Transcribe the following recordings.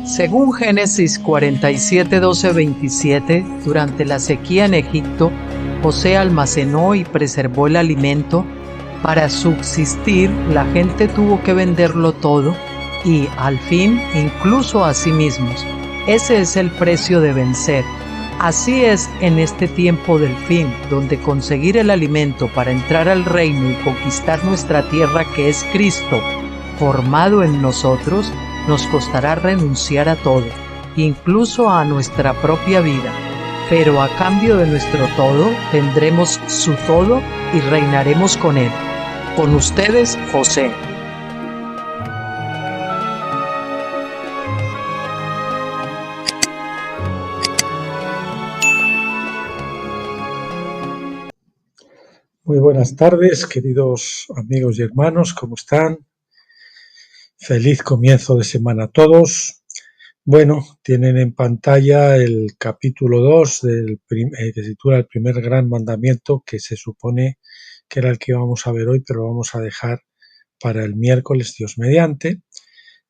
Según Génesis 47, 12, 27, durante la sequía en Egipto, José almacenó y preservó el alimento. Para subsistir, la gente tuvo que venderlo todo y, al fin, incluso a sí mismos. Ese es el precio de vencer. Así es en este tiempo del fin, donde conseguir el alimento para entrar al reino y conquistar nuestra tierra, que es Cristo, formado en nosotros, nos costará renunciar a todo, incluso a nuestra propia vida. Pero a cambio de nuestro todo, tendremos su todo y reinaremos con él. Con ustedes, José. Muy buenas tardes, queridos amigos y hermanos, ¿cómo están? Feliz comienzo de semana a todos. Bueno, tienen en pantalla el capítulo 2 que se titula El primer gran mandamiento, que se supone que era el que íbamos a ver hoy, pero lo vamos a dejar para el miércoles, Dios mediante,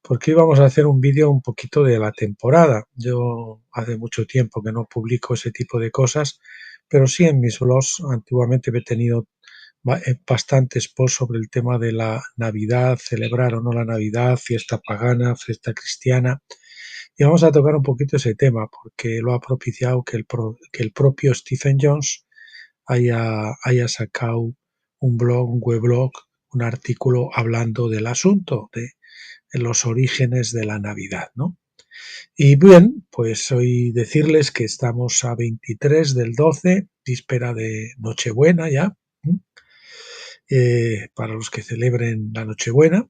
porque hoy vamos a hacer un vídeo un poquito de la temporada. Yo hace mucho tiempo que no publico ese tipo de cosas, pero sí en mis blogs antiguamente he tenido bastantes posts sobre el tema de la Navidad, celebrar o no la Navidad, fiesta pagana, fiesta cristiana. Y vamos a tocar un poquito ese tema porque lo ha propiciado que el propio Stephen Jones haya sacado un blog, un weblog, un artículo hablando del asunto de los orígenes de la Navidad, ¿no? Y bien, pues hoy decirles que estamos a 23 del 12, víspera de Nochebuena ya, para los que celebren la Nochebuena.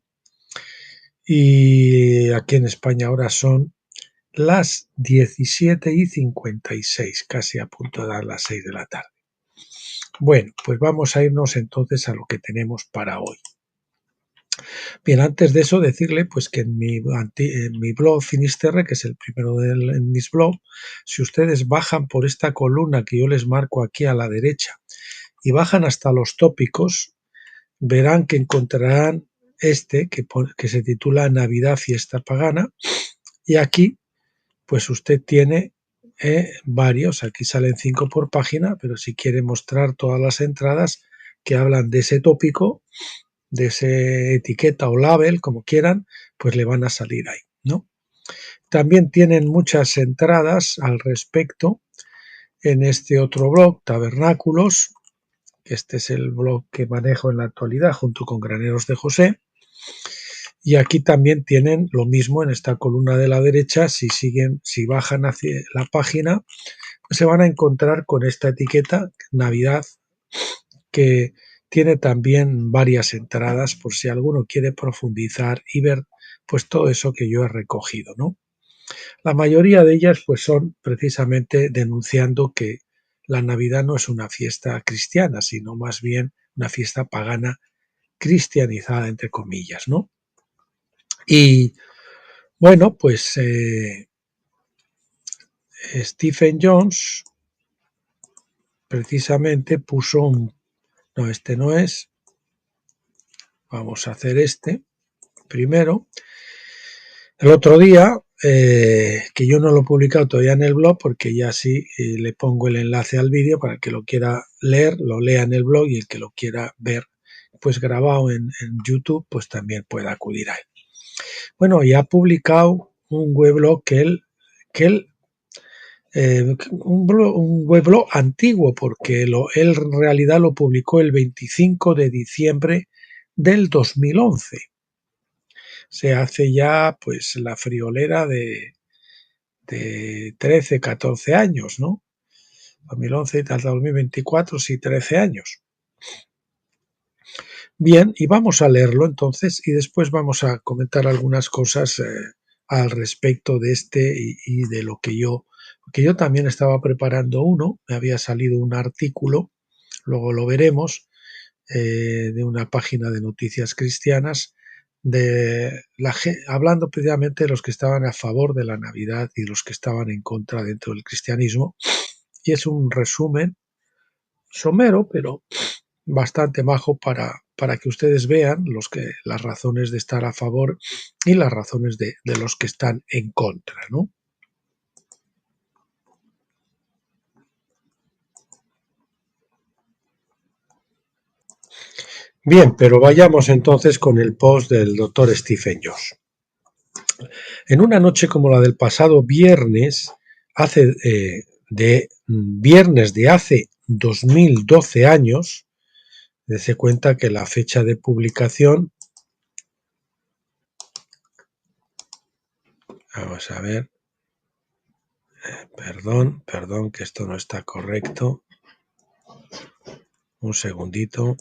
Y aquí en España ahora son las 17:56, casi a punto de dar las 6 de la tarde. Bueno, pues vamos a irnos entonces a lo que tenemos para hoy. Bien, antes de eso decirle pues que en mi blog Finisterre, que es el primero en mis blogs, si ustedes bajan por esta columna que yo les marco aquí a la derecha y bajan hasta los tópicos, verán que encontrarán que se titula Navidad, fiesta pagana, y aquí pues usted tiene varios, aquí salen 5 por página, pero si quiere mostrar todas las entradas que hablan de ese tópico, de ese etiqueta o label, como quieran, pues le van a salir ahí, ¿no? También tienen muchas entradas al respecto en este otro blog, Tabernáculos. Este es el blog que manejo en la actualidad junto con Graneros de José. Y aquí también tienen lo mismo en esta columna de la derecha. Si bajan hacia la página, pues se van a encontrar con esta etiqueta Navidad, que tiene también varias entradas por si alguno quiere profundizar y ver pues todo eso que yo he recogido, ¿no? La mayoría de ellas pues son precisamente denunciando que la Navidad no es una fiesta cristiana, sino más bien una fiesta pagana cristianizada, entre comillas, ¿no? Y bueno, pues Stephen Jones precisamente puso no, este no es, vamos a hacer este primero. El otro día, que yo no lo he publicado todavía en el blog, porque ya sí le pongo el enlace al vídeo para el que lo quiera leer, lo lea en el blog, y el que lo quiera ver pues grabado en YouTube, pues también pueda acudir a él. Bueno, y ha publicado un weblog un weblog antiguo, porque él en realidad lo publicó el 25 de diciembre del 2011. Se hace ya pues la friolera de 13, 14 años, ¿no? 2011 hasta 2024, sí, 13 años. Bien, y vamos a leerlo entonces y después vamos a comentar algunas cosas al respecto de este y de lo que porque yo también estaba preparando me había salido un artículo, luego lo veremos, de una página de noticias cristianas, hablando precisamente de los que estaban a favor de la Navidad y los que estaban en contra dentro del cristianismo, y es un resumen somero, pero bastante majo para para que ustedes vean las razones de estar a favor y las razones de los que están en contra, ¿no? Bien, pero vayamos entonces con el post del doctor Stephen Joss. En una noche como la del pasado viernes, viernes de hace 2012 años, dése cuenta que la fecha de publicación, vamos a ver, perdón, que esto no está correcto, un segundito.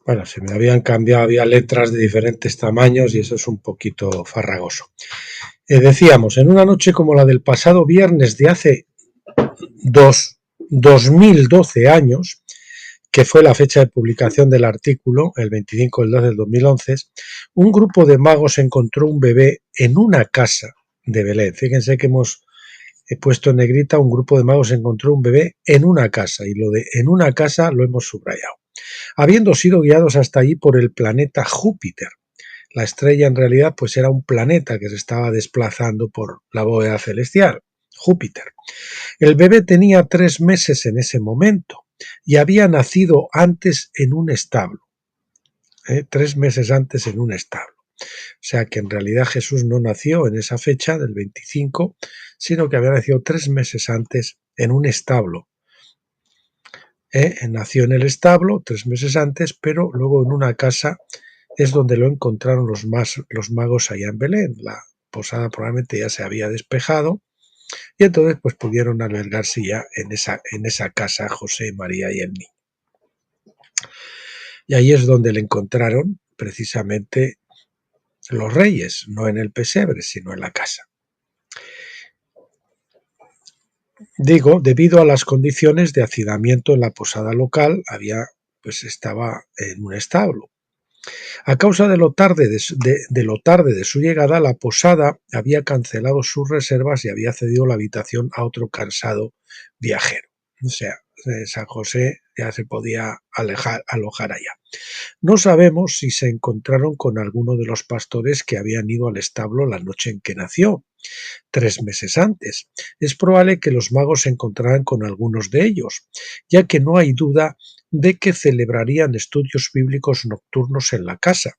Bueno, se me habían cambiado, había letras de diferentes tamaños y eso es un poquito farragoso. Decíamos, en una noche como la del pasado viernes de hace 2012 años, que fue la fecha de publicación del artículo, el 25 del 12 del 2011, un grupo de magos encontró un bebé en una casa de Belén. Fíjense que he puesto en negrita, un grupo de magos encontró un bebé en una casa, y lo de en una casa lo hemos subrayado, habiendo sido guiados hasta allí por el planeta Júpiter. La estrella en realidad pues era un planeta que se estaba desplazando por la bóveda celestial, Júpiter. El bebé tenía 3 meses en ese momento y había nacido antes en un establo. 3 meses antes en un establo. O sea que en realidad Jesús no nació en esa fecha del 25, sino que había nacido 3 meses antes en un establo. Nació en el establo 3 meses antes, pero luego en una casa es donde lo encontraron los magos allá en Belén. La posada probablemente ya se había despejado y entonces pues pudieron albergarse ya en esa casa José, María y el niño. Y ahí es donde le encontraron precisamente los reyes, no en el pesebre, sino en la casa. Digo, debido a las condiciones de hacinamiento en la posada local, estaba en un establo. A causa de lo tarde de su llegada, la posada había cancelado sus reservas y había cedido la habitación a otro cansado viajero. O sea, San José ya se podía alojar allá. No sabemos si se encontraron con alguno de los pastores que habían ido al establo la noche en que nació, 3 meses antes. Es probable que los magos se encontraran con algunos de ellos, ya que no hay duda de que celebrarían estudios bíblicos nocturnos en la casa.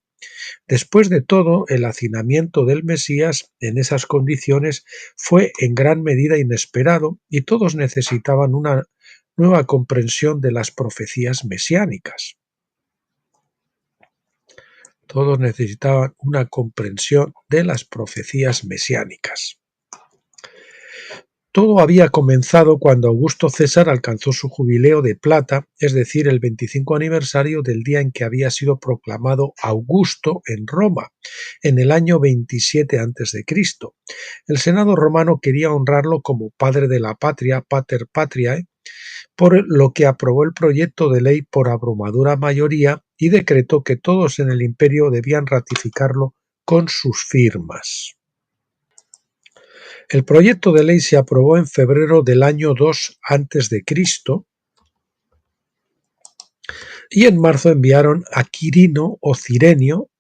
Después de todo, el hacinamiento del Mesías en esas condiciones fue en gran medida inesperado y todos necesitaban una nueva comprensión de las profecías mesiánicas. Todos necesitaban una comprensión de las profecías mesiánicas. Todo había comenzado cuando Augusto César alcanzó su jubileo de plata, es decir, el 25 aniversario del día en que había sido proclamado Augusto en Roma, en el año 27 a.C. El Senado romano quería honrarlo como padre de la patria, Pater Patriae, por lo que aprobó el proyecto de ley por abrumadora mayoría y decretó que todos en el imperio debían ratificarlo con sus firmas. El proyecto de ley se aprobó en febrero del año 2 a.C. y en marzo enviaron a Quirino o Cirenio,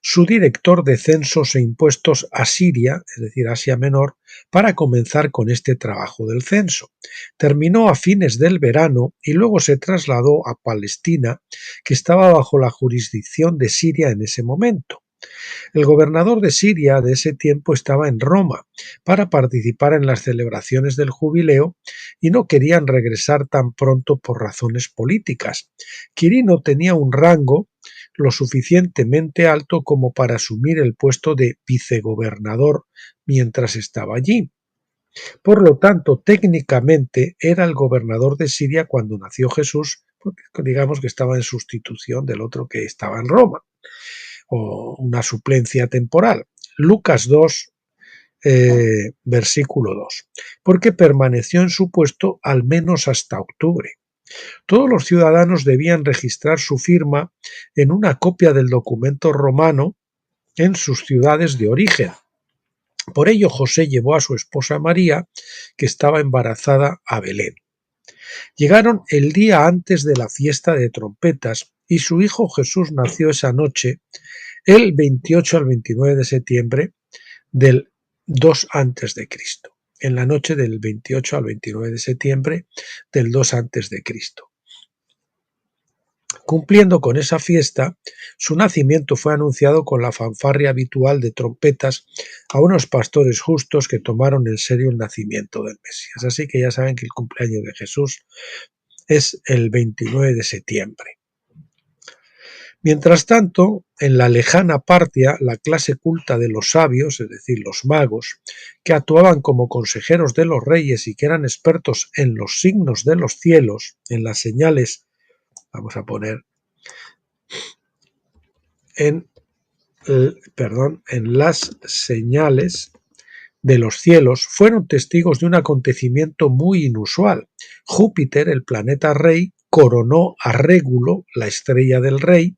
su director de censos e impuestos, a Siria, es decir, Asia Menor, para comenzar con este trabajo del censo. Terminó a fines del verano y luego se trasladó a Palestina, que estaba bajo la jurisdicción de Siria en ese momento. El gobernador de Siria de ese tiempo estaba en Roma para participar en las celebraciones del jubileo y no querían regresar tan pronto por razones políticas. Quirino tenía un rango lo suficientemente alto como para asumir el puesto de vicegobernador mientras estaba allí. Por lo tanto, técnicamente era el gobernador de Siria cuando nació Jesús, porque digamos que estaba en sustitución del otro que estaba en Roma, o una suplencia temporal. Lucas 2, versículo 2, porque permaneció en su puesto al menos hasta octubre. Todos los ciudadanos debían registrar su firma en una copia del documento romano en sus ciudades de origen. Por ello, José llevó a su esposa María, que estaba embarazada, a Belén. Llegaron el día antes de la fiesta de trompetas y su hijo Jesús nació esa noche, el 28 al 29 de septiembre del 2 antes de Cristo, en la noche del 28 al 29 de septiembre del 2 antes de Cristo. Cumpliendo con esa fiesta, su nacimiento fue anunciado con la fanfarria habitual de trompetas a unos pastores justos que tomaron en serio el nacimiento del Mesías. Así que ya saben que el cumpleaños de Jesús es el 29 de septiembre. Mientras tanto, en la lejana Partia, la clase culta de los sabios, es decir, los magos, que actuaban como consejeros de los reyes y que eran expertos en los signos de los cielos, en las señales, vamos a poner, en las señales de los cielos, fueron testigos de un acontecimiento muy inusual. Júpiter, el planeta rey, coronó a Régulo, la estrella del rey,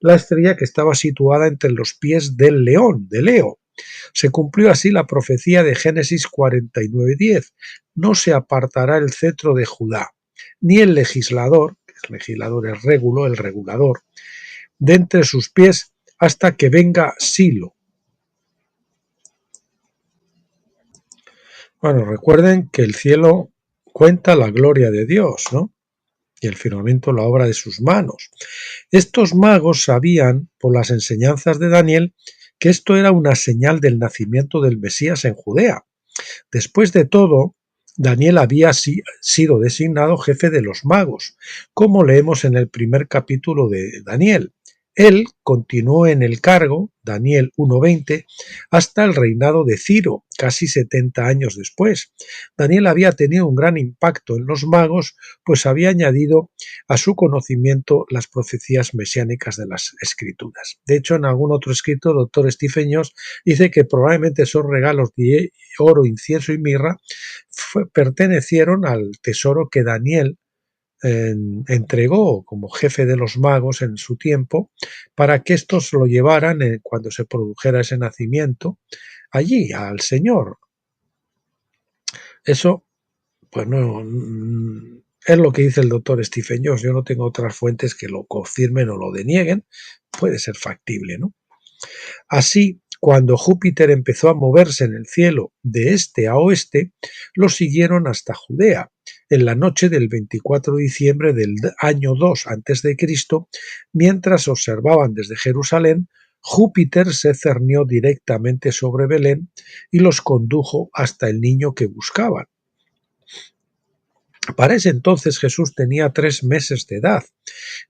la estrella que estaba situada entre los pies del león, de Leo. Se cumplió así la profecía de Génesis 49:10. No se apartará el cetro de Judá, ni el legislador, que el legislador es Régulo, el regulador, de entre sus pies hasta que venga Silo. Bueno, recuerden que el cielo cuenta la gloria de Dios, ¿no? Y el firmamento la obra de sus manos. Estos magos sabían, por las enseñanzas de Daniel, que esto era una señal del nacimiento del Mesías en Judea. Después de todo, Daniel había sido designado jefe de los magos, como leemos en el primer capítulo de Daniel. Él continuó en el cargo, Daniel 1:20, hasta el reinado de Ciro, casi 70 años después. Daniel había tenido un gran impacto en los magos, pues había añadido a su conocimiento las profecías mesiánicas de las Escrituras. De hecho, en algún otro escrito, el doctor Stephen Jones dice que probablemente esos regalos de oro, incienso y mirra pertenecieron al tesoro que Daniel entregó como jefe de los magos en su tiempo para que estos lo llevaran cuando se produjera ese nacimiento allí al Señor. Eso pues no es lo que dice el doctor Stephen Jones. Yo no tengo otras fuentes que lo confirmen o lo denieguen. Puede ser factible, ¿no? Así, cuando Júpiter empezó a moverse en el cielo de este a oeste, lo siguieron hasta Judea. En la noche del 24 de diciembre del año 2 a.C., mientras observaban desde Jerusalén, Júpiter se cernió directamente sobre Belén y los condujo hasta el niño que buscaban. Para ese entonces Jesús tenía 3 meses de edad.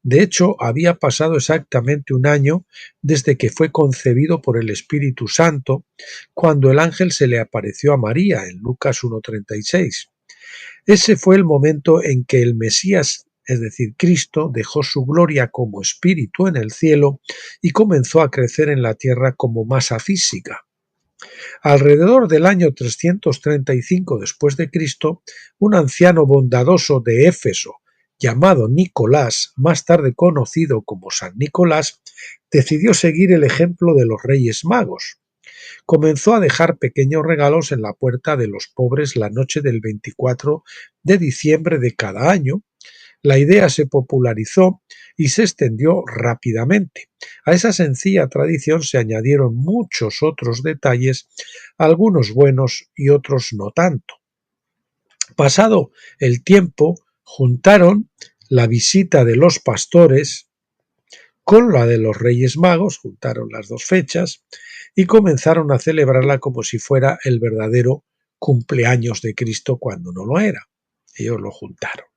De hecho, había pasado exactamente un año desde que fue concebido por el Espíritu Santo, cuando el ángel se le apareció a María en Lucas 1:36. Ese fue el momento en que el Mesías, es decir, Cristo, dejó su gloria como espíritu en el cielo y comenzó a crecer en la tierra como masa física. Alrededor del año 335 después de Cristo, un anciano bondadoso de Éfeso, llamado Nicolás, más tarde conocido como San Nicolás, decidió seguir el ejemplo de los Reyes Magos. Comenzó a dejar pequeños regalos en la puerta de los pobres la noche del 24 de diciembre de cada año. La idea se popularizó y se extendió rápidamente. A esa sencilla tradición se añadieron muchos otros detalles, algunos buenos y otros no tanto. Pasado el tiempo, juntaron la visita de los pastores con la de los Reyes Magos, juntaron las dos fechas y comenzaron a celebrarla como si fuera el verdadero cumpleaños de Cristo cuando no lo era. Ellos lo juntaron.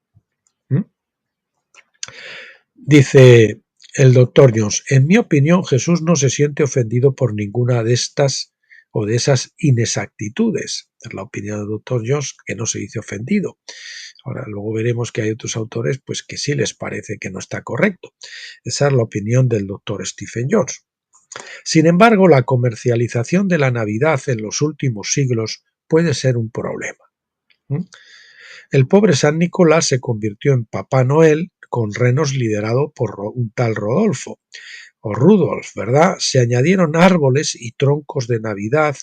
Dice el doctor Jones, en mi opinión Jesús no se siente ofendido por ninguna de estas o de esas inexactitudes. Es la opinión del doctor Jones, que no se dice ofendido. Ahora luego veremos que hay otros autores pues que sí les parece que no está correcto. Esa es la opinión del doctor Stephen Jones. Sin embargo, la comercialización de la Navidad en los últimos siglos puede ser un problema. El pobre San Nicolás se convirtió en Papá Noel con renos liderado por un tal Rodolfo, o Rudolf, ¿verdad? Se añadieron árboles y troncos de Navidad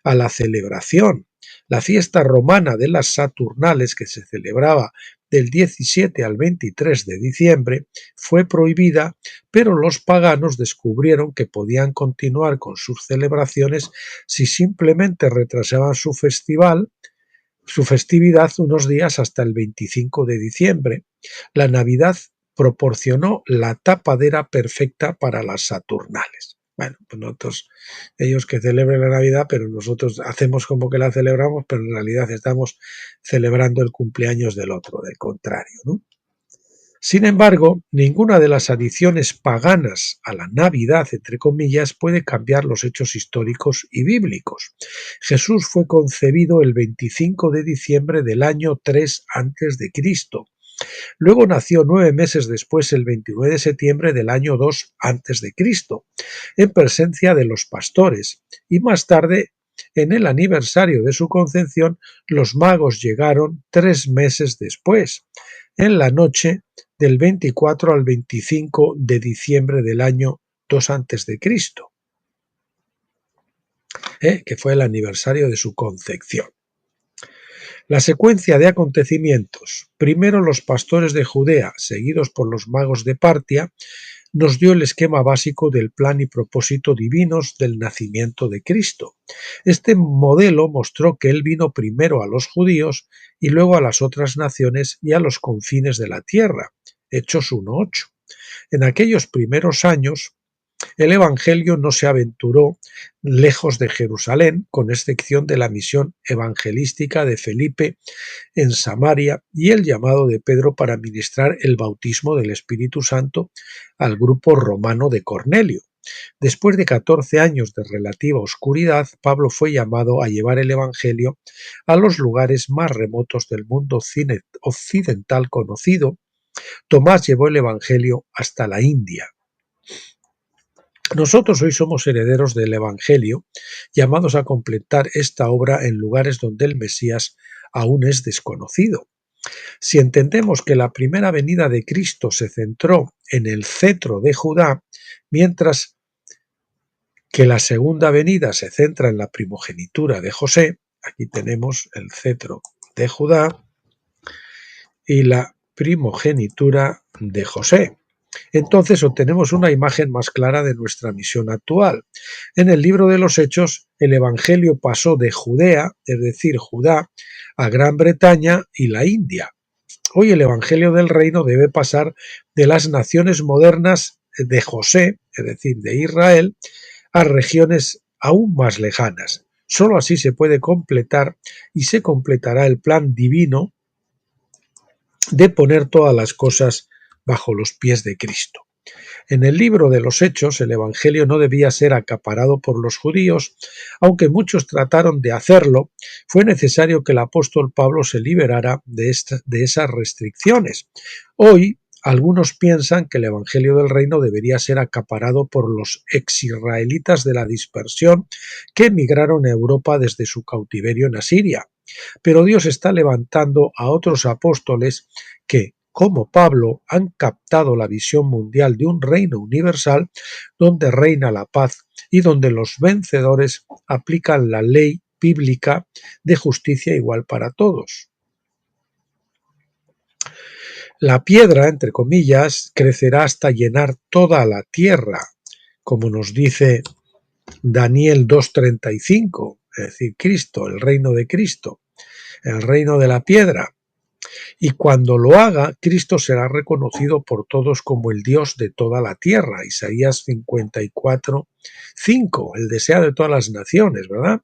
a la celebración. La fiesta romana de las Saturnales, que se celebraba del 17 al 23 de diciembre fue prohibida, pero los paganos descubrieron que podían continuar con sus celebraciones si simplemente retrasaban su festividad unos días hasta el 25 de diciembre. La Navidad proporcionó la tapadera perfecta para las Saturnales. Bueno, pues nosotros, ellos que celebren la Navidad, pero nosotros hacemos como que la celebramos, pero en realidad estamos celebrando el cumpleaños del otro, del contrario, ¿no? Sin embargo, ninguna de las adiciones paganas a la Navidad, entre comillas, puede cambiar los hechos históricos y bíblicos. Jesús fue concebido el 25 de diciembre del año 3 antes de Cristo. Luego nació 9 meses después, el 29 de septiembre del año 2 antes de Cristo, en presencia de los pastores, y más tarde, en el aniversario de su concepción, los magos llegaron 3 meses después, en la noche del 24 al 25 de diciembre del año 2 antes de Cristo, que fue el aniversario de su concepción. La secuencia de acontecimientos, primero los pastores de Judea, seguidos por los magos de Partia, nos dio el esquema básico del plan y propósito divinos del nacimiento de Cristo. Este modelo mostró que Él vino primero a los judíos y luego a las otras naciones y a los confines de la tierra. Hechos 1:8. En aquellos primeros años, el Evangelio no se aventuró lejos de Jerusalén, con excepción de la misión evangelística de Felipe en Samaria y el llamado de Pedro para ministrar el bautismo del Espíritu Santo al grupo romano de Cornelio. Después de 14 años de relativa oscuridad, Pablo fue llamado a llevar el Evangelio a los lugares más remotos del mundo occidental conocido. Tomás llevó el Evangelio hasta la India. Nosotros hoy somos herederos del Evangelio, llamados a completar esta obra en lugares donde el Mesías aún es desconocido. Si entendemos que la primera venida de Cristo se centró en el cetro de Judá, mientras que la segunda venida se centra en la primogenitura de José, aquí tenemos el cetro de Judá y la primogenitura de José. Entonces obtenemos una imagen más clara de nuestra misión actual. En el libro de los Hechos, el Evangelio pasó de Judea, es decir, Judá, a Gran Bretaña y la India. Hoy el Evangelio del Reino debe pasar de las naciones modernas de José, es decir, de Israel, a regiones aún más lejanas. Solo así se puede completar y se completará el plan divino de poner todas las cosas bajo los pies de Cristo. En el libro de los Hechos, el Evangelio no debía ser acaparado por los judíos, aunque muchos trataron de hacerlo. Fue necesario que el apóstol Pablo se liberara de esas restricciones. Hoy, algunos piensan que el Evangelio del Reino debería ser acaparado por los exisraelitas de la dispersión que emigraron a Europa desde su cautiverio en Asiria. Pero Dios está levantando a otros apóstoles que, como Pablo, han captado la visión mundial de un reino universal donde reina la paz y donde los vencedores aplican la ley bíblica de justicia igual para todos. La piedra, entre comillas, crecerá hasta llenar toda la tierra, como nos dice Daniel 2:35, es decir, Cristo, el reino de Cristo, el reino de la piedra. Y cuando lo haga, Cristo será reconocido por todos como el Dios de toda la tierra. Isaías 54:5, el deseado de todas las naciones, ¿verdad?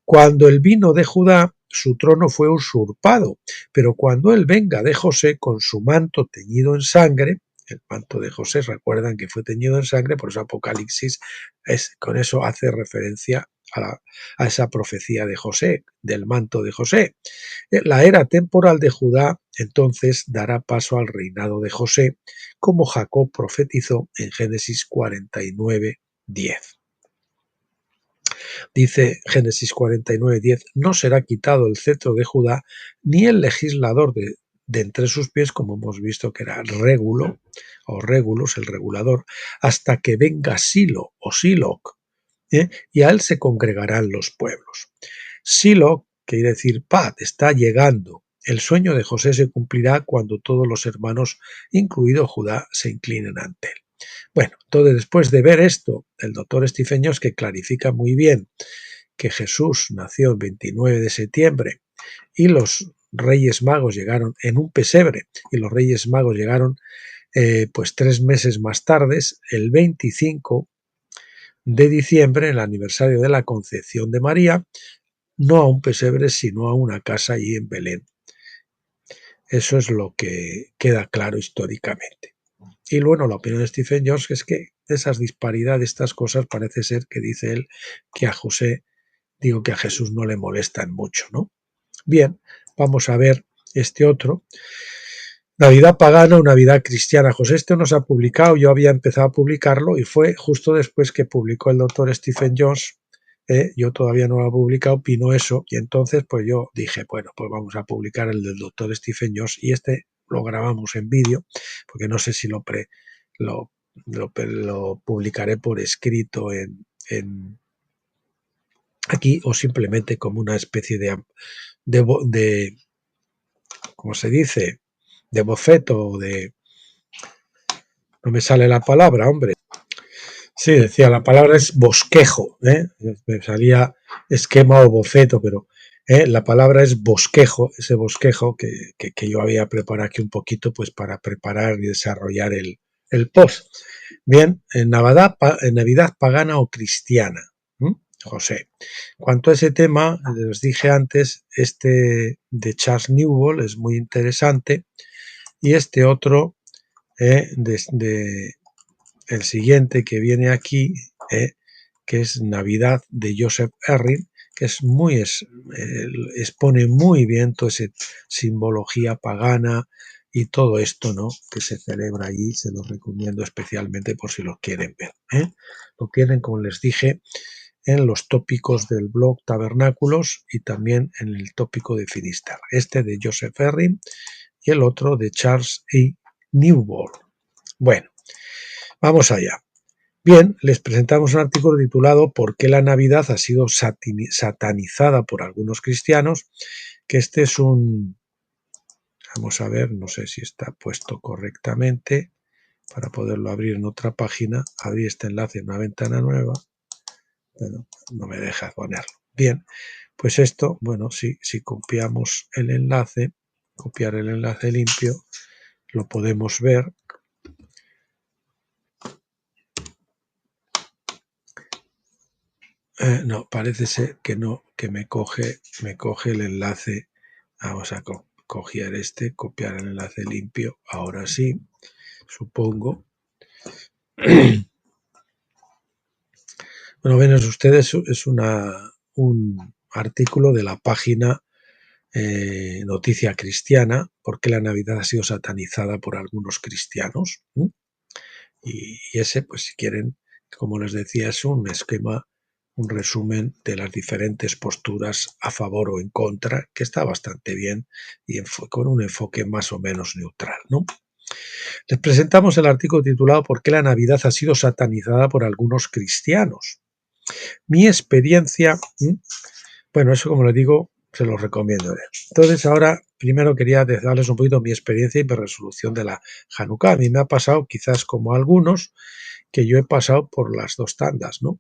Cuando él vino de Judá, su trono fue usurpado, pero cuando él venga de José con su manto teñido en sangre, el manto de José, recuerdan que fue teñido en sangre, por eso Apocalipsis con eso hace referencia a esa profecía de José, del manto de José. La era temporal de Judá entonces dará paso al reinado de José, como Jacob profetizó en Génesis 49:10. Dice Génesis 49:10, no será quitado el cetro de Judá, ni el legislador de entre sus pies, como hemos visto que era Régulo, o Régulus, el regulador, hasta que venga Silo, o Siloc, y a él se congregarán los pueblos. Silo quiere decir paz, está llegando. El sueño de José se cumplirá cuando todos los hermanos, incluido Judá, se inclinen ante él. Bueno, entonces después de ver esto, el doctor Stephen Jones, que clarifica muy bien que Jesús nació el 29 de septiembre y los Reyes Magos llegaron en un pesebre y los Reyes Magos llegaron pues 3 meses más tarde, el 25 de diciembre, el aniversario de la concepción de María, no a un pesebre, sino a una casa allí en Belén. Eso es lo que queda claro históricamente. Y bueno, la opinión de Stephen Jones es que esas disparidades, estas cosas, parece ser que dice él que a Jesús no le molestan mucho, ¿no? Bien, vamos a ver este otro. Navidad pagana o Navidad cristiana. José, este no se ha publicado, yo había empezado a publicarlo y fue justo después que publicó el doctor Stephen Jones. Yo todavía no lo he publicado, opino eso, y entonces pues yo dije, bueno, pues vamos a publicar el del doctor Stephen Jones y este lo grabamos en vídeo, porque no sé si lo publicaré por escrito aquí o simplemente como una especie de ¿cómo se dice? De boceto o de... No me sale la palabra, hombre. Sí, decía, la palabra es bosquejo, me salía esquema o boceto, pero la palabra es bosquejo, ese bosquejo que yo había preparado aquí un poquito pues para preparar y desarrollar el post. Bien, en Navidad pagana o cristiana, José. Cuanto a ese tema, les dije antes, este de Charles Newbold es muy interesante y este otro el siguiente que viene aquí, que es Navidad de Joseph Erring, que es expone muy bien toda esa simbología pagana y todo esto, ¿no?, que se celebra allí. Se los recomiendo especialmente por si lo quieren ver. Lo tienen, como les dije, en los tópicos del blog Tabernáculos y también en el tópico de Finisterre. Este de Joseph Erring y el otro de Charles E. Newbold. Bueno, vamos allá. Bien, les presentamos un artículo titulado ¿Por qué la Navidad ha sido satanizada por algunos cristianos? Que este es vamos a ver, no sé si está puesto correctamente para poderlo abrir en otra página. Abrí este enlace en una ventana nueva, pero no me deja ponerlo. Bien, pues esto, bueno, si copiamos el enlace, copiar el enlace limpio, lo podemos ver. No, parece ser que no, que me coge el enlace. Vamos a copiar copiar el enlace limpio. Ahora sí, supongo. Bueno, ven ustedes, es un artículo de la página Noticia Cristiana, ¿por qué la Navidad ha sido satanizada por algunos cristianos? Y ese, pues si quieren, como les decía, es un esquema, un resumen de las diferentes posturas a favor o en contra, que está bastante bien y con un enfoque más o menos neutral, ¿no? Les presentamos el artículo titulado ¿Por qué la Navidad ha sido satanizada por algunos cristianos? Mi experiencia, bueno, eso como les digo, se los recomiendo. Entonces ahora, primero quería darles un poquito mi experiencia y mi resolución de la Hanukkah. A mí me ha pasado, quizás como a algunos, que yo he pasado por las dos tandas, ¿no?,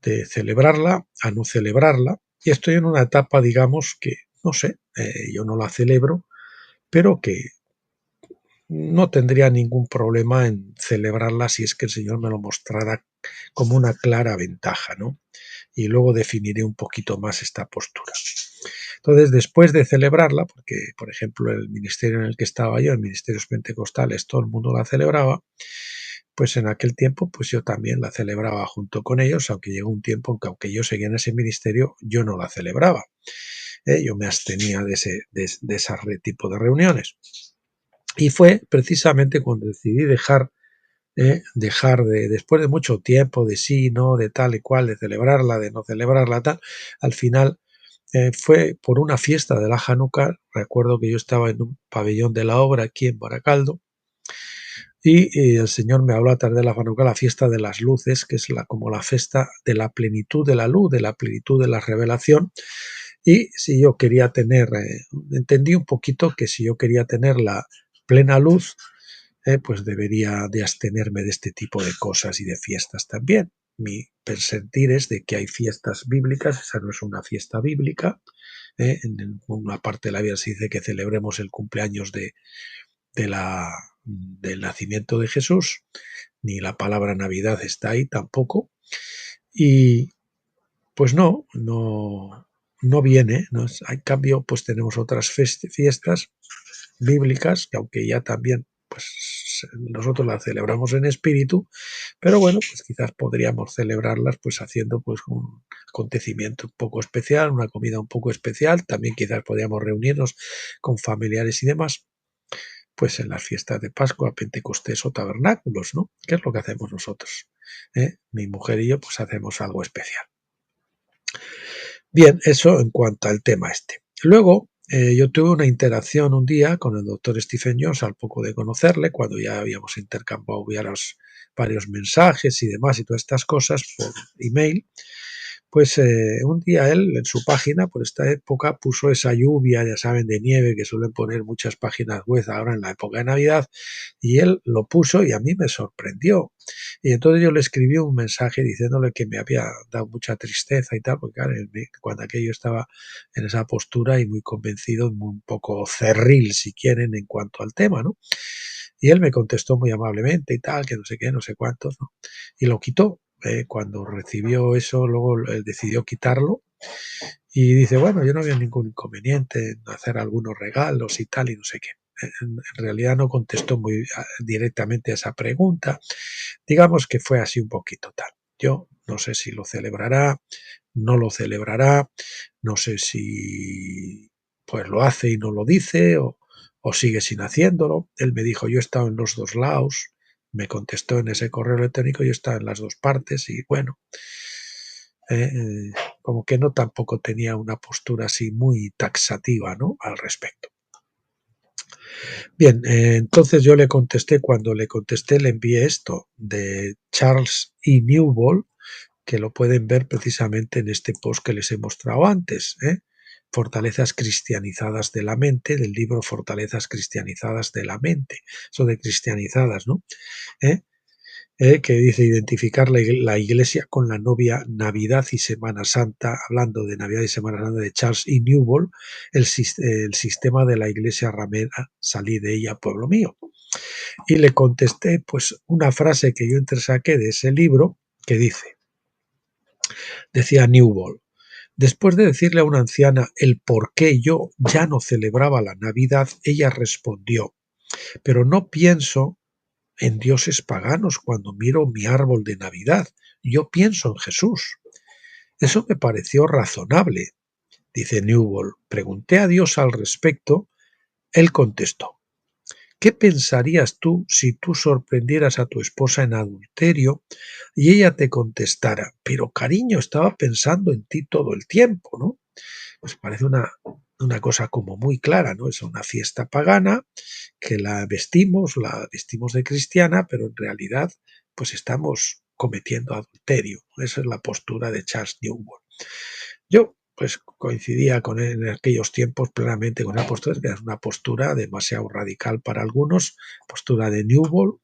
de celebrarla a no celebrarla, y estoy en una etapa, digamos, que, no sé, yo no la celebro, pero que no tendría ningún problema en celebrarla si es que el Señor me lo mostrara como una clara ventaja, ¿no? Y luego definiré un poquito más esta postura. Entonces, después de celebrarla, porque, por ejemplo, el ministerio en el que estaba yo, el Ministerios Pentecostales, todo el mundo la celebraba, pues en aquel tiempo pues yo también la celebraba junto con ellos, aunque llegó un tiempo en que aunque yo seguía en ese ministerio, yo no la celebraba. Yo me abstenía de ese tipo de reuniones. Y fue precisamente cuando decidí dejar después de mucho tiempo, de sí, no, de tal y cual, de celebrarla, de no celebrarla, tal, al final fue por una fiesta de la Hanukkah. Recuerdo que yo estaba en un pabellón de la obra aquí en Baracaldo, y el Señor me habló a través de la Hanukkah, la fiesta de las luces, que es como la fiesta de la plenitud de la luz, de la plenitud de la revelación. y si yo quería tener, entendí un poquito que si yo quería tener la plena luz, pues debería de abstenerme de este tipo de cosas y de fiestas también. Mi sentir es de que hay fiestas bíblicas, esa no es una fiesta bíblica. En una parte de la Biblia se dice que celebremos el cumpleaños de la, del nacimiento de Jesús, ni la palabra Navidad está ahí tampoco. Y pues no viene. ¿No? En cambio, pues tenemos otras fiestas bíblicas, que aunque ya también pues nosotros las celebramos en espíritu, pero bueno, pues quizás podríamos celebrarlas pues haciendo pues un acontecimiento un poco especial, una comida un poco especial, también quizás podríamos reunirnos con familiares y demás, pues en las fiestas de Pascua, Pentecostés o tabernáculos, ¿no? ¿Qué es lo que hacemos nosotros? Mi mujer y yo pues hacemos algo especial. Bien, eso en cuanto al tema este. Luego, yo tuve una interacción un día con el doctor Stephen Jones al poco de conocerle, cuando ya habíamos intercambiado varios mensajes y demás y todas estas cosas por email. Pues un día él en su página, por esta época, puso esa lluvia, ya saben, de nieve que suelen poner muchas páginas web ahora en la época de Navidad, y él lo puso y a mí me sorprendió. Y entonces yo le escribí un mensaje diciéndole que me había dado mucha tristeza y tal, porque claro, cuando aquello estaba en esa postura y muy convencido, un poco cerril, si quieren, en cuanto al tema, ¿no? Y él me contestó muy amablemente y tal, que no sé qué, no sé cuántos, ¿no? Y lo quitó. Cuando recibió eso, luego él decidió quitarlo y dice, bueno, yo no había ningún inconveniente en hacer algunos regalos y tal y no sé qué. En realidad no contestó muy directamente a esa pregunta. Digamos que fue así un poquito tal. Yo no sé si lo celebrará, no lo celebrará, no sé si pues lo hace y no lo dice o sigue sin haciéndolo. Él me dijo, yo he estado en los dos lados, me contestó en ese correo electrónico, yo estaba en las dos partes y bueno, como que no tampoco tenía una postura así muy taxativa, ¿no? Al respecto. Bien, entonces yo le contesté, cuando le contesté le envié esto de Charles E. Newbold, que lo pueden ver precisamente en este post que les he mostrado antes, Fortalezas cristianizadas de la mente, del libro Fortalezas cristianizadas de la mente, eso de cristianizadas, ¿no? Que dice identificar la Iglesia con la novia Navidad y Semana Santa, hablando de Navidad y Semana Santa de Charles E. Newbold, el sistema de la Iglesia ramera, salí de ella, pueblo mío. Y le contesté pues una frase que yo entresaqué de ese libro que decía Newbold, después de decirle a una anciana el por qué yo ya no celebraba la Navidad, ella respondió, pero no pienso en dioses paganos cuando miro mi árbol de Navidad, yo pienso en Jesús. Eso me pareció razonable, dice Newbold. Pregunté a Dios al respecto, él contestó, ¿qué pensarías tú si tú sorprendieras a tu esposa en adulterio y ella te contestara, pero cariño, estaba pensando en ti todo el tiempo, ¿no? Pues parece una cosa como muy clara, ¿no? Es una fiesta pagana que la vestimos de cristiana, pero en realidad pues estamos cometiendo adulterio. Esa es la postura de Charles Newbold. Yo pues coincidía con él en aquellos tiempos plenamente con esa postura, que es una postura demasiado radical para algunos, postura de Newbold,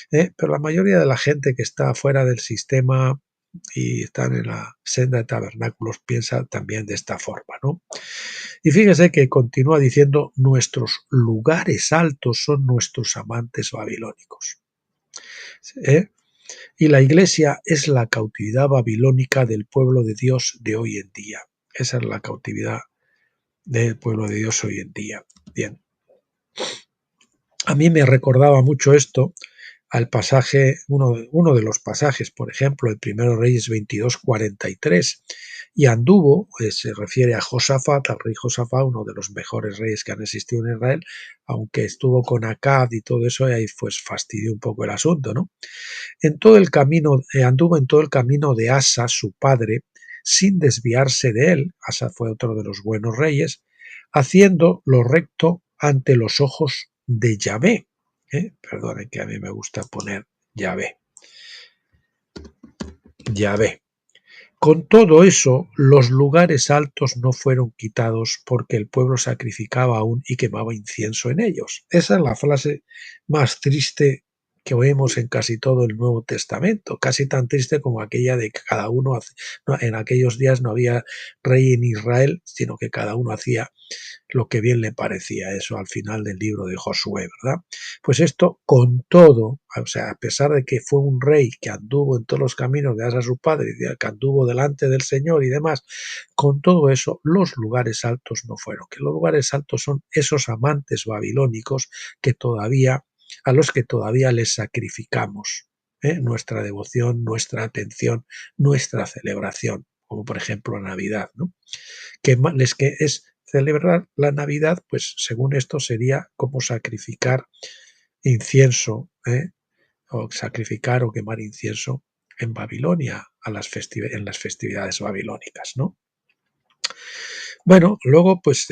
pero la mayoría de la gente que está fuera del sistema y están en la senda de tabernáculos piensa también de esta forma, ¿no? Y fíjese que continúa diciendo, nuestros lugares altos son nuestros amantes babilónicos. ¿Eh? Y la iglesia es la cautividad babilónica del pueblo de Dios de hoy en día. Esa es la cautividad del pueblo de Dios hoy en día. Bien. A mí me recordaba mucho esto al pasaje, uno de los pasajes, por ejemplo, el primero Reyes 22:43, y anduvo, se refiere a Josafat, al rey Josafat, uno de los mejores reyes que han existido en Israel, aunque estuvo con Acab y todo eso, y ahí pues fastidió un poco el asunto, ¿no? En todo el camino, anduvo en todo el camino de Asa, su padre, sin desviarse de él, Asa fue otro de los buenos reyes, haciendo lo recto ante los ojos de Yahvé. Perdonen que a mí me gusta poner Yahvé. Yahvé. Con todo eso, los lugares altos no fueron quitados porque el pueblo sacrificaba aún y quemaba incienso en ellos. Esa es la frase más triste que oímos en casi todo el Nuevo Testamento, casi tan triste como aquella de que cada uno, en aquellos días no había rey en Israel, sino que cada uno hacía lo que bien le parecía, eso al final del libro de Josué, ¿verdad? Pues esto con todo, o sea, a pesar de que fue un rey que anduvo en todos los caminos de Asa su padre, que anduvo delante del Señor y demás, con todo eso los lugares altos no fueron, que los lugares altos son esos amantes babilónicos que todavía, a los que todavía les sacrificamos, nuestra devoción, nuestra atención, nuestra celebración, como por ejemplo Navidad, ¿no? Que es celebrar la Navidad, pues según esto sería como sacrificar incienso, o sacrificar o quemar incienso en Babilonia en las festividades babilónicas, ¿no? Bueno, luego pues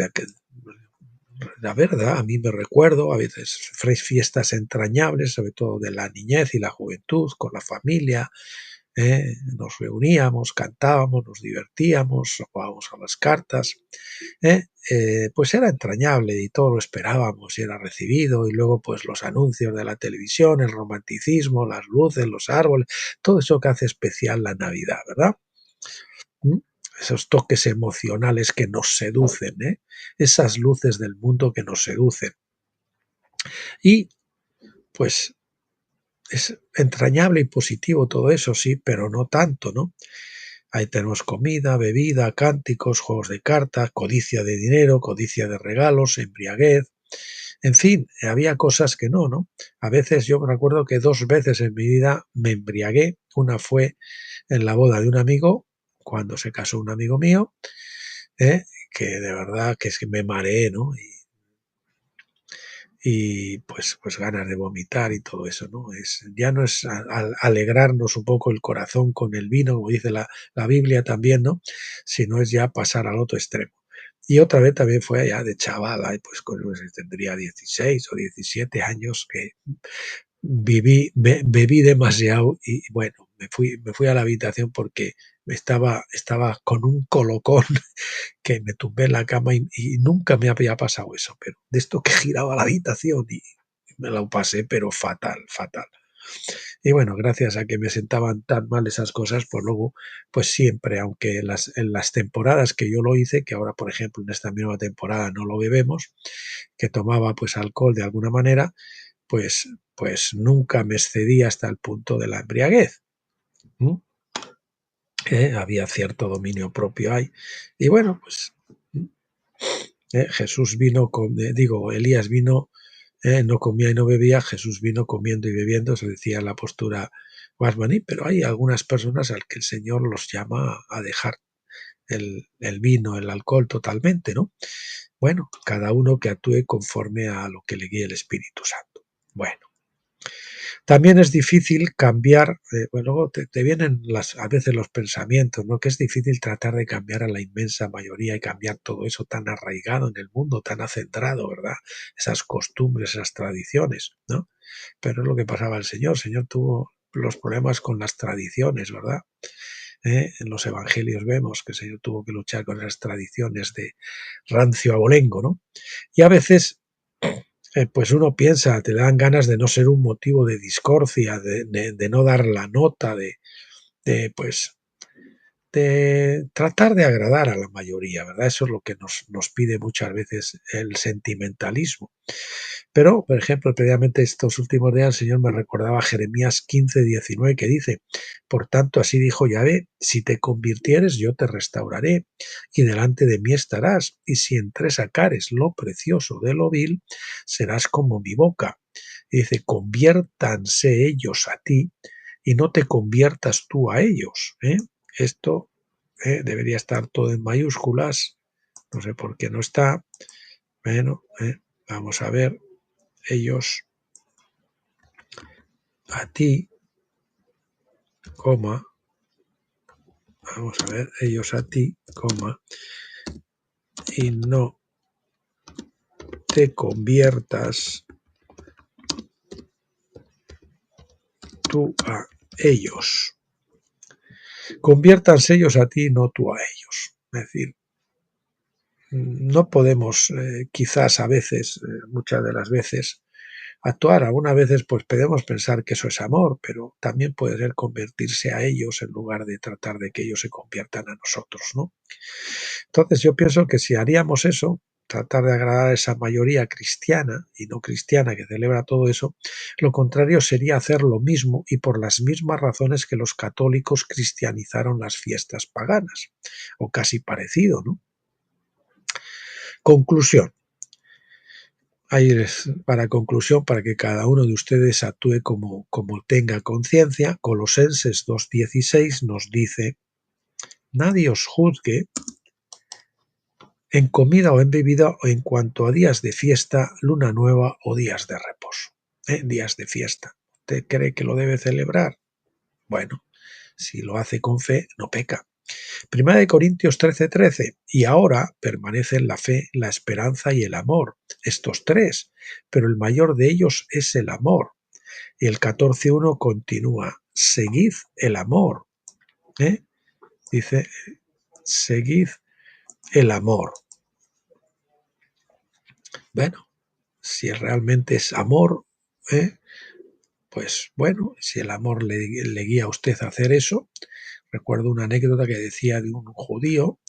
la verdad, a mí me recuerdo a veces fiestas entrañables, sobre todo de la niñez y la juventud, con la familia, nos reuníamos, cantábamos, nos divertíamos, jugábamos a las cartas, pues era entrañable y todo lo esperábamos y era recibido, y luego pues los anuncios de la televisión, el romanticismo, las luces, los árboles, todo eso que hace especial la Navidad, ¿verdad? ¿Mm? Esos toques emocionales que nos seducen, esas luces del mundo que nos seducen. Y pues es entrañable y positivo todo eso, sí, pero no tanto, ¿no? Ahí tenemos comida, bebida, cánticos, juegos de cartas, codicia de dinero, codicia de regalos, embriaguez. En fin, había cosas que no, ¿no? A veces yo me recuerdo que 2 veces en mi vida me embriagué. Una fue en la boda de un amigo, cuando se casó un amigo mío, que de verdad que es que me mareé, ¿no? Y pues ganas de vomitar y todo eso, ¿no? Ya no es alegrarnos un poco el corazón con el vino, como dice la Biblia también, ¿no? Sino es ya pasar al otro extremo. Y otra vez también fue allá de chavala, y pues tendría 16 o 17 años que bebí demasiado y bueno, me fui a la habitación porque estaba con un colocón que me tumbé en la cama y nunca me había pasado eso, pero de esto que giraba la habitación y me lo pasé, pero fatal, fatal. Y bueno, gracias a que me sentaban tan mal esas cosas, pues luego, pues siempre, aunque en las temporadas que yo lo hice, que ahora, por ejemplo, en esta misma temporada no lo bebemos, que tomaba pues alcohol de alguna manera, pues nunca me excedí hasta el punto de la embriaguez. ¿Mm? Había cierto dominio propio ahí. Y bueno, pues Jesús vino, Elías vino, no comía y no bebía, Jesús vino comiendo y bebiendo, se decía en la postura guasmaní, pero hay algunas personas al que el Señor los llama a dejar el vino, el alcohol totalmente, ¿no? Bueno, cada uno que actúe conforme a lo que le guíe el Espíritu Santo. Bueno. También es difícil cambiar, bueno, luego te vienen a veces los pensamientos, ¿no? Que es difícil tratar de cambiar a la inmensa mayoría y cambiar todo eso tan arraigado en el mundo, tan acentrado, ¿verdad? Esas costumbres, esas tradiciones, ¿no? Pero es lo que pasaba el Señor tuvo los problemas con las tradiciones, ¿verdad? En los evangelios vemos que el Señor tuvo que luchar con esas tradiciones de rancio abolengo, ¿no? Y a veces pues uno piensa, te dan ganas de no ser un motivo de discordia, de no dar la nota, pues, de tratar de agradar a la mayoría, ¿verdad? Eso es lo que nos pide muchas veces el sentimentalismo. Pero, por ejemplo, previamente estos últimos días el Señor me recordaba Jeremías 15:19 que dice, por tanto así dijo Yahvé, si te convirtieres yo te restauraré y delante de mí estarás y si entresacares lo precioso de lo vil, serás como mi boca. Y dice, conviértanse ellos a ti y no te conviertas tú a ellos. Esto debería estar todo en mayúsculas, no sé por qué no está. Bueno, vamos a ver, ellos a ti, coma, vamos a ver, ellos a ti, coma, y no te conviertas tú a ellos. Conviértanse ellos a ti, no tú a ellos. Es decir, no podemos quizás a veces, muchas de las veces, actuar. Algunas veces pues podemos pensar que eso es amor, pero también puede ser convertirse a ellos en lugar de tratar de que ellos se conviertan a nosotros, ¿no? Entonces yo pienso que si haríamos eso, tratar de agradar a esa mayoría cristiana y no cristiana que celebra todo eso, lo contrario sería hacer lo mismo y por las mismas razones que los católicos cristianizaron las fiestas paganas, o casi parecido, ¿no? Conclusión. Ahí es para conclusión, para que cada uno de ustedes actúe como tenga conciencia. Colosenses 2:16 nos dice: nadie os juzgue en comida o en bebida o en cuanto a días de fiesta, luna nueva o días de reposo. Días de fiesta. ¿Usted cree que lo debe celebrar? Bueno, si lo hace con fe, no peca. Primera de Corintios 13:13, y ahora permanecen la fe, la esperanza y el amor, estos tres, pero el mayor de ellos es el amor. Y el 14:1 continúa, seguid el amor. Dice, seguid el amor. Bueno, si realmente es amor, pues bueno, si el amor le guía a usted a hacer eso. Recuerdo una anécdota que decía de un judío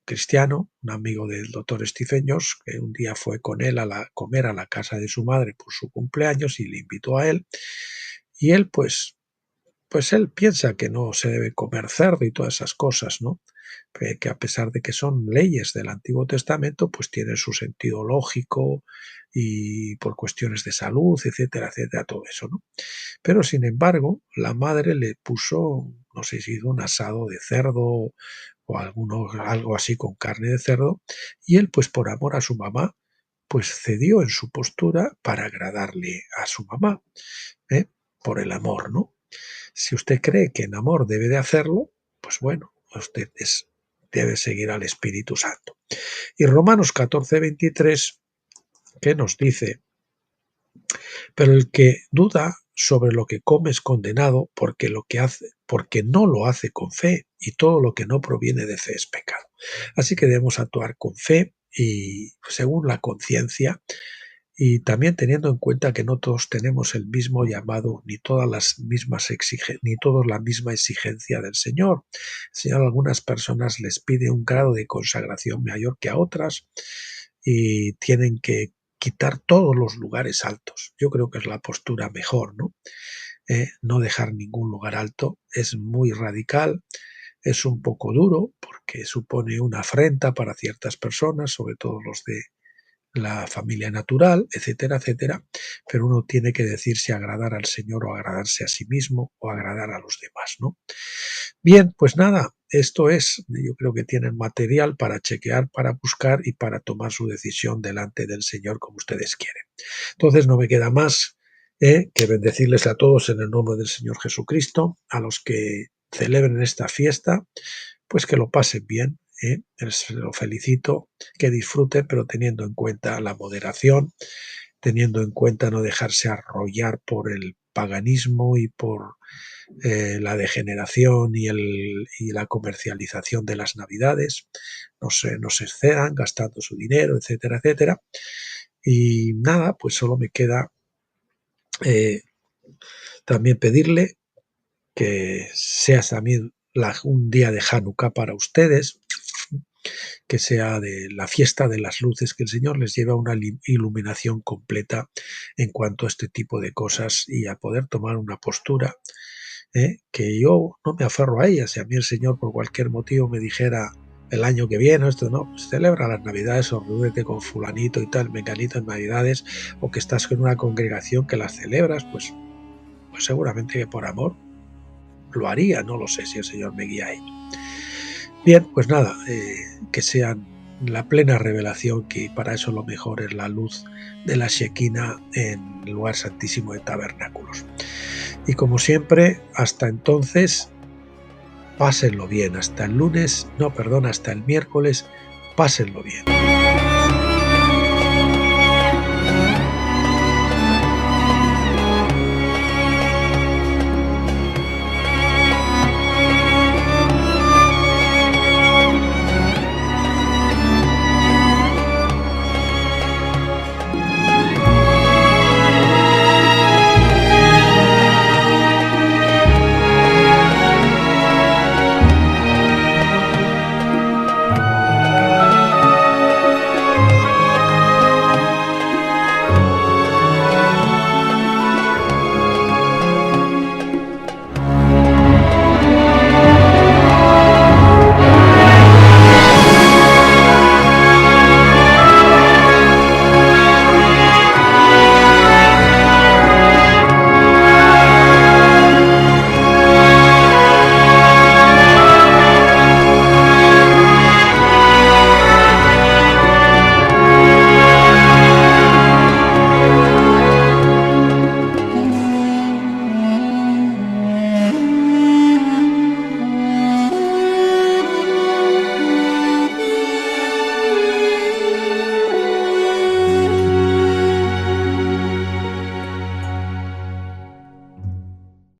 cristiano, un amigo del doctor Stephen Jones, que un día fue con él a comer a la casa de su madre por su cumpleaños y le invitó a él. Y él, pues él piensa que no se debe comer cerdo y todas esas cosas, ¿no? Que a pesar de que son leyes del Antiguo Testamento, pues tienen su sentido lógico y por cuestiones de salud, etcétera, etcétera, todo eso, ¿no? Pero sin embargo, la madre le puso, no sé si un asado de cerdo o algo así con carne de cerdo, y él, pues por amor a su mamá, pues cedió en su postura para agradarle a su mamá, por el amor, ¿no? Si usted cree que en amor debe de hacerlo, pues bueno, usted debe seguir al Espíritu Santo. Y Romanos 14:23, que nos dice: pero el que duda sobre lo que come es condenado porque no lo hace con fe, y todo lo que no proviene de fe es pecado. Así que debemos actuar con fe y según la conciencia, y también teniendo en cuenta que no todos tenemos el mismo llamado, ni todos la misma exigencia del Señor. El Señor a algunas personas les pide un grado de consagración mayor que a otras y tienen que quitar todos los lugares altos. Yo creo que es la postura mejor, ¿no? No dejar ningún lugar alto. Es muy radical, es un poco duro porque supone una afrenta para ciertas personas, sobre todo los de la familia natural, etcétera, etcétera, pero uno tiene que decir si agradar al Señor o agradarse a sí mismo o agradar a los demás, ¿no? Bien, pues nada, esto es, yo creo que tienen material para chequear, para buscar y para tomar su decisión delante del Señor como ustedes quieren. Entonces no me queda más que bendecirles a todos en el nombre del Señor Jesucristo, a los que celebren esta fiesta, pues que lo pasen bien, lo felicito, que disfruten, pero teniendo en cuenta la moderación, teniendo en cuenta no dejarse arrollar por el paganismo y por la degeneración y la comercialización de las navidades, no se excedan gastando su dinero, etcétera, etcétera. Y nada, pues solo me queda también pedirle que sea también un día de Hanukkah para ustedes, que sea de la fiesta de las luces, que el Señor les lleve a una iluminación completa en cuanto a este tipo de cosas y a poder tomar una postura que yo no me aferro a ella. Si a mí el Señor por cualquier motivo me dijera el año que viene, esto no, pues celebra las Navidades o reúnete con fulanito y tal, menganito en Navidades, o que estás con una congregación que las celebras, pues seguramente que por amor lo haría, no lo sé si el Señor me guía ahí. Bien, pues nada, que sean la plena revelación, que para eso lo mejor es la luz de la Shekinah en el lugar santísimo de tabernáculos. Y como siempre, hasta entonces, pásenlo bien, hasta el miércoles, pásenlo bien.